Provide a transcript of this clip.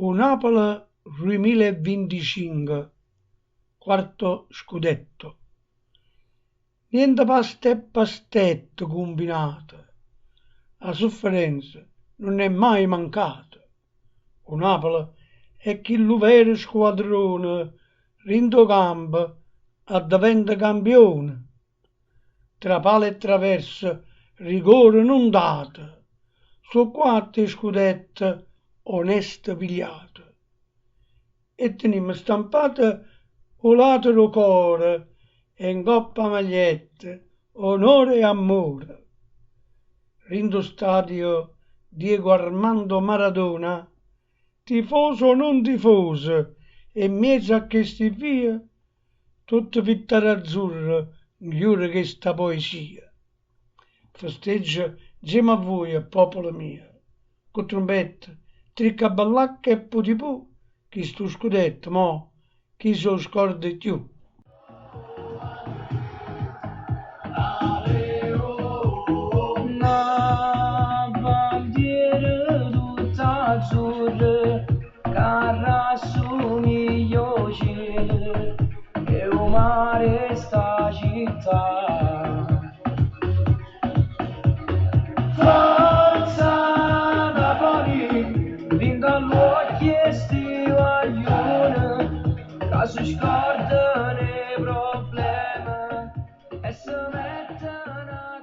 Un Napoli 2025, quarto scudetto. Niente pasta e pastette combinate, la sofferenza non è mai mancata. O Napoli è chi lo vero squadrone, rindo campo a diventa campione. Tra palo e traverso, rigore non dato, su quattro scudette oneste pigliate. E teniamo stampate o lato cuore e in coppa magliette, onore e amore. Rindo stadio Diego Armando Maradona, tifoso o non tifoso, e in mezzo a questi via, tutto vittoria azzurra, migliore che sta poesia. Festeggio insieme a voi, popolo mio, con trombette, triccaballacca e putipù, chi sto scudetto, mo, chi se lo scorda più. Una bandiera tutta azzurra che rassomiglia cielo e un mare sta città. Forza Napoli, vinca l'occhio e stivaglione, che si scordano i problemi e si mettono a